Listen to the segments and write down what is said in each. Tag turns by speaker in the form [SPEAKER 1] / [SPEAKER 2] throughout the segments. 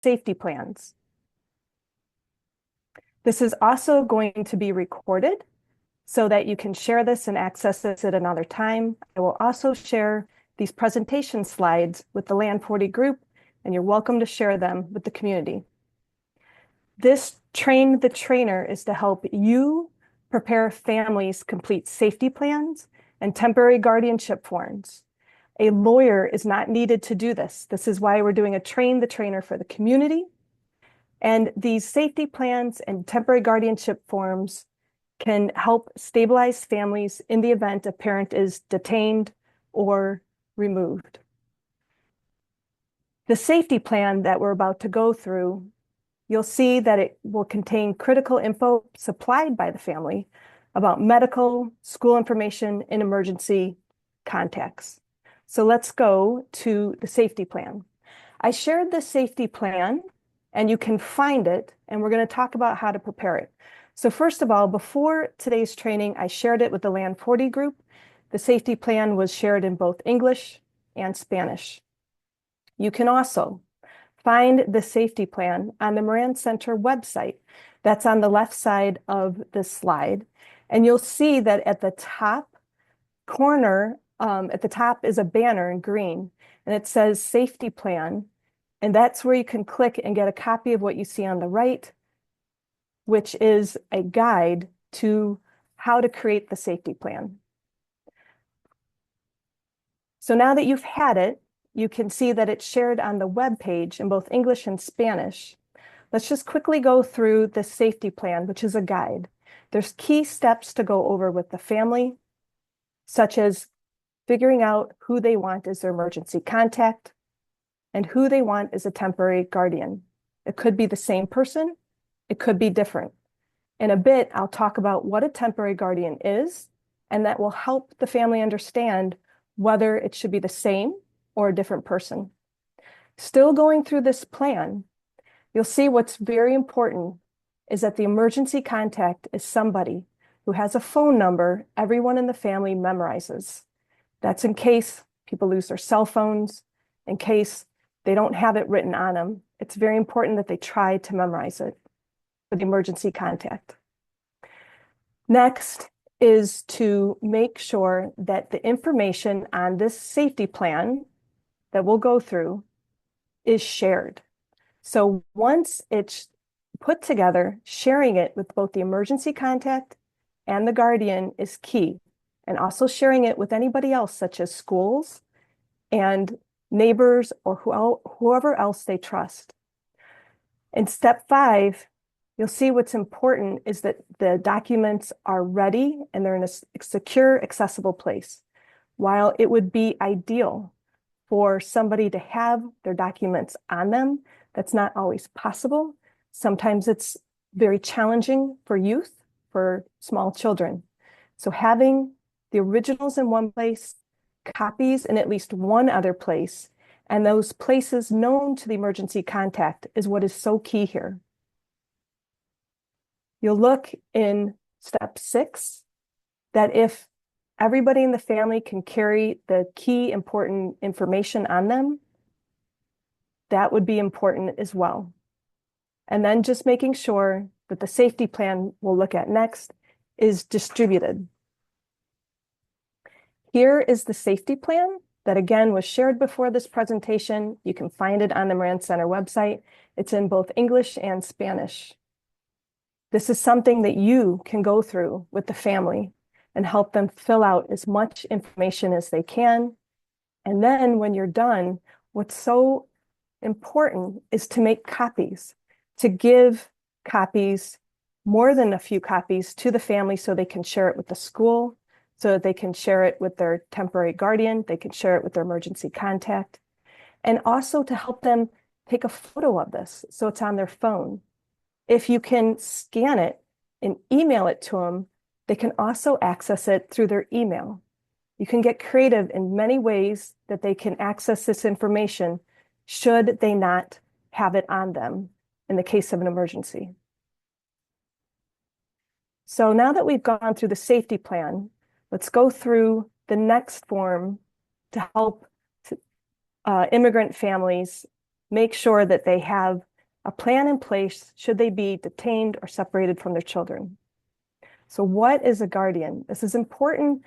[SPEAKER 1] safety plans. This is also going to be recorded so that you can share this and access this at another time. I will also share these presentation slides with the Land 40 group, and you're welcome to share them with the community. This Train the Trainer is to help you prepare families complete safety plans and temporary guardianship forms. A lawyer is not needed to do this. This is why we're doing a Train the Trainer for the community. And these safety plans and temporary guardianship forms can help stabilize families in the event a parent is detained or removed. The safety plan that we're about to go through, you'll see that it will contain critical info supplied by the family about medical, school information, and emergency contacts. So let's go to the safety plan. I shared the safety plan, and you can find it, and we're going to talk about how to prepare it. So first of all, before today's training, I shared it with the Land 40 group. The safety plan was shared in both English and Spanish. You can also find the safety plan on the Moran Center website. That's on the left side of the slide. And you'll see that at the top corner, at the top is a banner in green, and it says safety plan. And that's where you can click and get a copy of what you see on the right, which is a guide to how to create the safety plan. So now that you've had it, you can see that it's shared on the web page in both English and Spanish. Let's just quickly go through the safety plan, which is a guide. There's key steps to go over with the family, such as figuring out who they want as their emergency contact and who they want as a temporary guardian. It could be the same person, it could be different. In a bit, I'll talk about what a temporary guardian is, and that will help the family understand whether it should be the same or a different person. Still going through this plan, you'll see what's very important is that the emergency contact is somebody who has a phone number everyone in the family memorizes. That's in case people lose their cell phones, in case they don't have it written on them. It's very important that they try to memorize it for the emergency contact. Next is to make sure that the information on this safety plan that we'll go through is shared. So once it's put together, sharing it with both the emergency contact and the guardian is key. And also sharing it with anybody else, such as schools and neighbors or whoever else they trust. In step 5, you'll see what's important is that the documents are ready and they're in a secure, accessible place. While it would be ideal for somebody to have their documents on them, that's not always possible. Sometimes it's very challenging for youth, for small children. So having the originals in one place, copies in at least one other place, and those places known to the emergency contact is what is so key here. You'll look in step 6 that if everybody in the family can carry the key important information on them, that would be important as well. And then just making sure that the safety plan we'll look at next is distributed. Here is the safety plan that again was shared before this presentation. You can find it on the Moran Center website. It's in both English and Spanish. This is something that you can go through with the family and help them fill out as much information as they can. And then when you're done, what's so important is to make copies, to give copies, more than a few copies, to the family so they can share it with the school, so that they can share it with their temporary guardian, they can share it with their emergency contact, and also to help them take a photo of this so it's on their phone. If you can scan it and email it to them, they can also access it through their email. You can get creative in many ways that they can access this information should they not have it on them in the case of an emergency. So now that we've gone through the safety plan, let's go through the next form to help immigrant families make sure that they have a plan in place should they be detained or separated from their children. So what is a guardian? This is important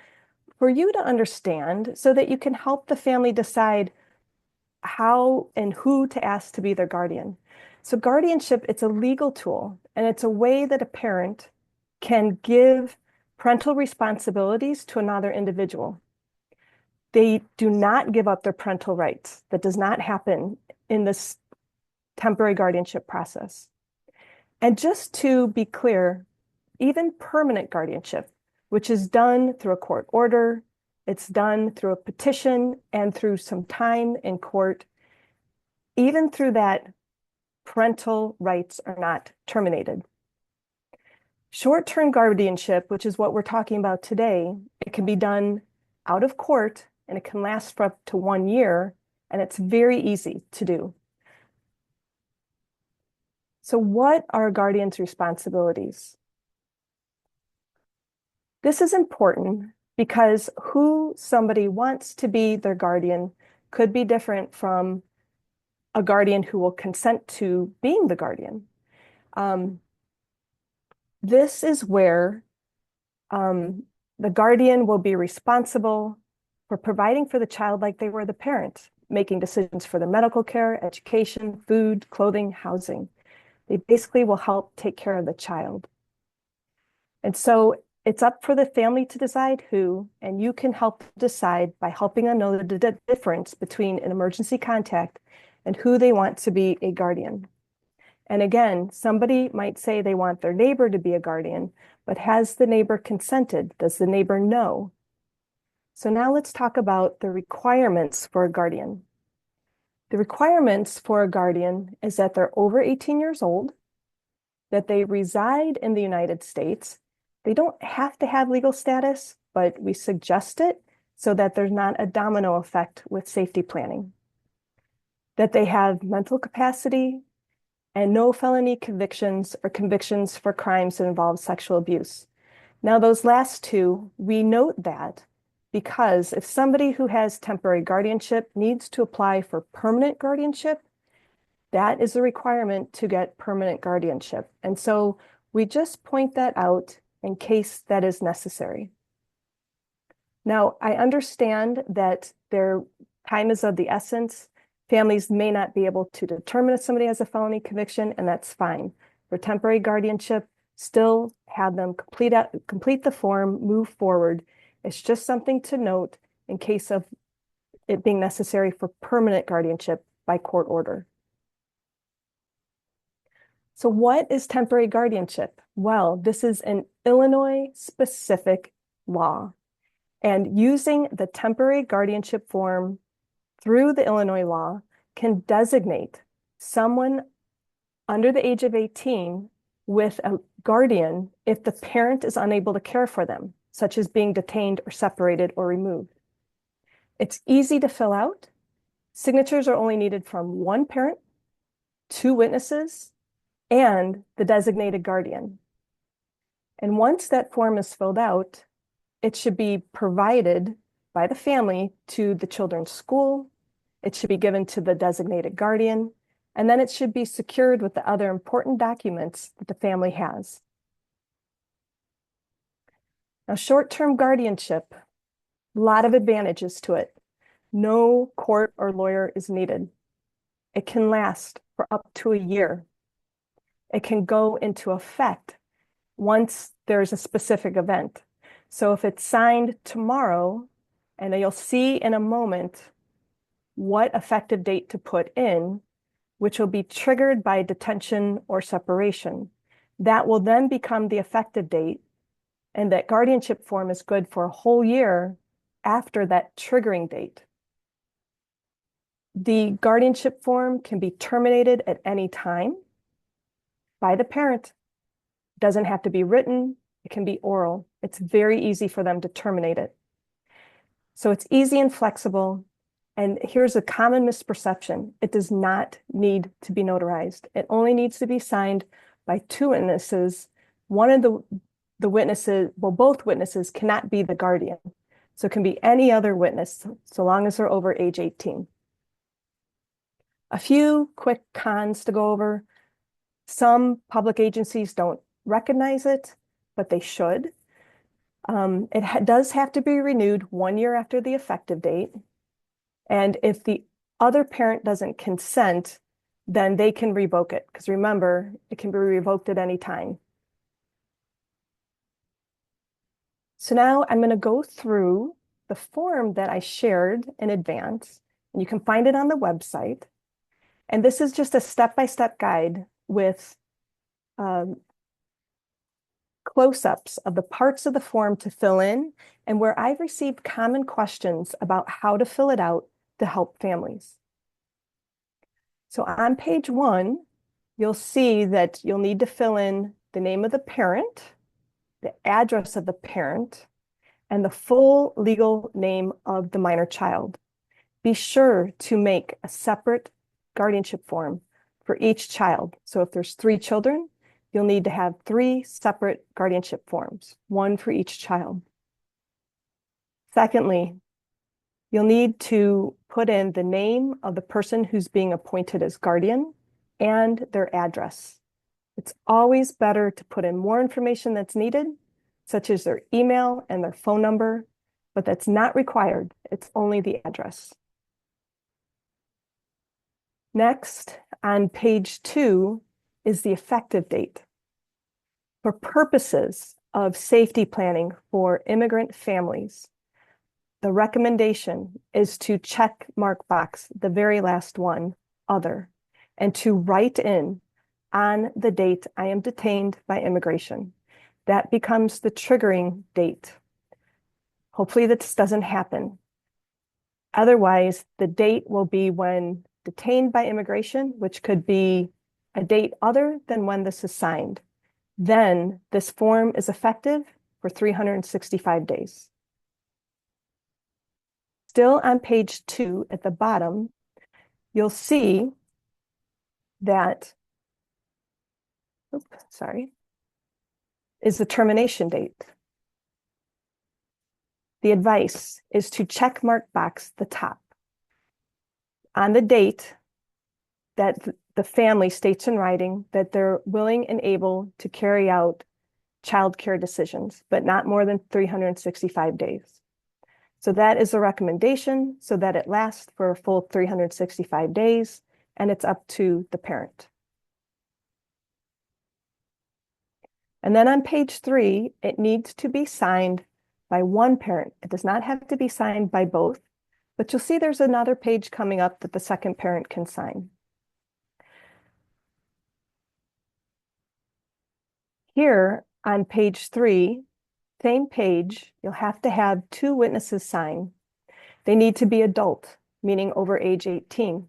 [SPEAKER 1] for you to understand so that you can help the family decide how and who to ask to be their guardian. So guardianship, it's a legal tool, and it's a way that a parent can give parental responsibilities to another individual. They do not give up their parental rights. That does not happen in this temporary guardianship process. And just to be clear, even permanent guardianship, which is done through a court order, it's done through a petition and through some time in court, even through that, parental rights are not terminated. Short-term guardianship, which is what we're talking about today, it can be done out of court and it can last for up to 1 year, and it's very easy to do. So what are a guardian's responsibilities? This is important because who somebody wants to be their guardian could be different from a guardian who will consent to being the guardian. This is where the guardian will be responsible for providing for the child like they were the parent, making decisions for their medical care, education, food, clothing, housing. They basically will help take care of the child. And so it's up for the family to decide who, and you can help decide by helping them know the difference between an emergency contact and who they want to be a guardian. And again, somebody might say they want their neighbor to be a guardian, but has the neighbor consented? Does the neighbor know? So now let's talk about the requirements for a guardian. The requirements for a guardian is that they're over 18 years old, that they reside in the United States. They don't have to have legal status, but we suggest it so that there's not a domino effect with safety planning. That they have mental capacity and no felony convictions or convictions for crimes that involve sexual abuse. Now, those last two, we note that because if somebody who has temporary guardianship needs to apply for permanent guardianship, that is a requirement to get permanent guardianship. And so we just point that out in case that is necessary. Now, I understand that their time is of the essence. Families may not be able to determine if somebody has a felony conviction, and that's fine. For temporary guardianship, still have them complete the form, move forward. It's just something to note in case of it being necessary for permanent guardianship by court order. So what is temporary guardianship? Well, this is an Illinois-specific law. And using the temporary guardianship form through the Illinois law can designate someone under the age of 18 with a guardian if the parent is unable to care for them, such as being detained or separated or removed. It's easy to fill out. Signatures are only needed from one parent, 2 witnesses, and the designated guardian. And once that form is filled out, it should be provided by the family to the children's school. It should be given to the designated guardian, and then it should be secured with the other important documents that the family has. Now, short-term guardianship, a lot of advantages to it. No court or lawyer is needed. It can last for up to a year. It can go into effect once there's a specific event. So if it's signed tomorrow, and you'll see in a moment what effective date to put in, which will be triggered by detention or separation. That will then become the effective date, and that guardianship form is good for a whole year after that triggering date. The guardianship form can be terminated at any time by the parent. It doesn't have to be written. It can be oral. It's very easy for them to terminate it. So it's easy and flexible. And here's a common misperception. It does not need to be notarized. It only needs to be signed by 2 witnesses. One of the witnesses, well, both witnesses cannot be the guardian. So it can be any other witness, so long as they're over age 18. A few quick cons to go over. Some public agencies don't recognize it, but they should. It does have to be renewed 1 year after the effective date. And if the other parent doesn't consent, then they can revoke it. Because remember, it can be revoked at any time. So now I'm going to go through the form that I shared in advance, and you can find it on the website. And this is just a step-by-step guide with close-ups of the parts of the form to fill in and where I've received common questions about how to fill it out to help families. So on page 1, you'll see that you'll need to fill in the name of the parent, the address of the parent, and the full legal name of the minor child. Be sure to make a separate guardianship form for each child. So if there's 3 children, you'll need to have 3 separate guardianship forms, 1 for each child. Secondly, you'll need to put in the name of the person who's being appointed as guardian and their address. It's always better to put in more information that's needed, such as their email and their phone number, but that's not required. It's only the address. Next, on page 2 is the effective date. For purposes of safety planning for immigrant families, the recommendation is to check mark box, the very last one, other, and to write in on the date I am detained by immigration. That becomes the triggering date. Hopefully this doesn't happen. Otherwise, the date will be when detained by immigration, which could be a date other than when this is signed. Then this form is effective for 365 days. Still on page 2 at the bottom, you'll see that, is the termination date. The advice is to check mark box the top on the date that the family states in writing that they're willing and able to carry out child care decisions, but not more than 365 days. So that is a recommendation so that it lasts for a full 365 days, and it's up to the parent. And then on page 3, it needs to be signed by one parent. It does not have to be signed by both, but you'll see there's another page coming up that the second parent can sign. Here on page 3, same page, you'll have to have 2 witnesses sign. They need to be adult, meaning over age 18.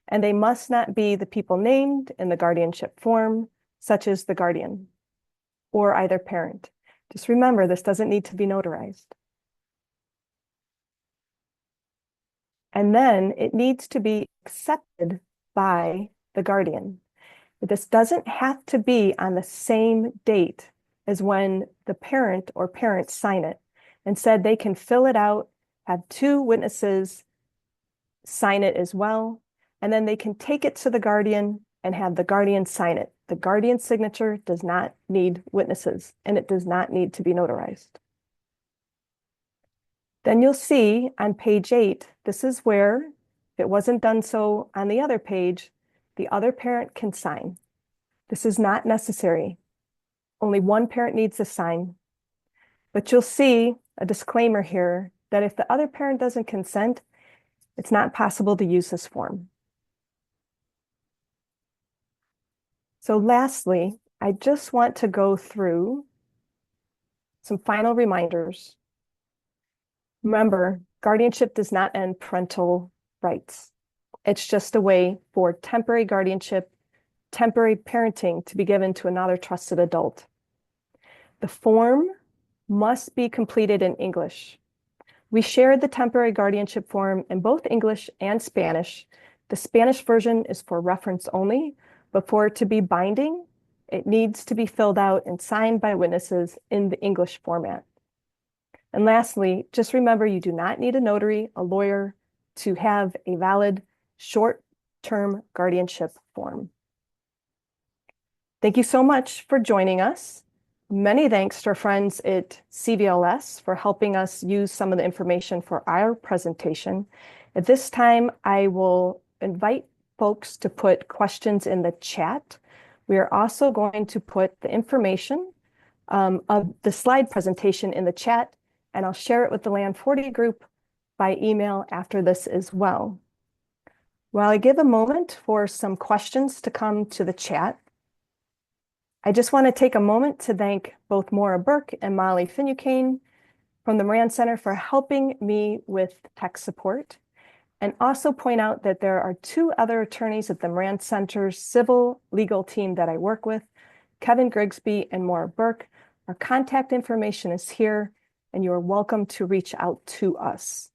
[SPEAKER 1] And they must not be the people named in the guardianship form, such as the guardian or either parent. Just remember, this doesn't need to be notarized. And then it needs to be accepted by the guardian. This doesn't have to be on the same date as when the parent or parents sign it. Instead, they can fill it out, have 2 witnesses sign it as well, and then they can take it to the guardian and have the guardian sign it. The guardian's signature does not need witnesses, and it does not need to be notarized. Then you'll see on page 8, this is where, if it wasn't done so on the other page, the other parent can sign. This is not necessary. Only one parent needs to sign. But you'll see a disclaimer here that if the other parent doesn't consent, it's not possible to use this form. So lastly, I just want to go through some final reminders. Remember, guardianship does not end parental rights. It's just a way for temporary guardianship, temporary parenting to be given to another trusted adult. The form must be completed in English. We shared the temporary guardianship form in both English and Spanish. The Spanish version is for reference only, but for it to be binding, it needs to be filled out and signed by witnesses in the English format. And lastly, just remember you do not need a notary, a lawyer, to have a valid short-term guardianship form. Thank you so much for joining us. Many thanks to our friends at CVLS for helping us use some of the information for our presentation. At this time, I will invite folks to put questions in the chat. We are also going to put the information of the slide presentation in the chat, and I'll share it with the Land 40 group by email after this as well. While I give a moment for some questions to come to the chat, I just want to take a moment to thank both Maura Burke and Molly Finucane from the Moran Center for helping me with tech support, and also point out that there are two other attorneys at the Moran Center's civil legal team that I work with, Kevin Grigsby and Maura Burke. Our contact information is here, and you are welcome to reach out to us.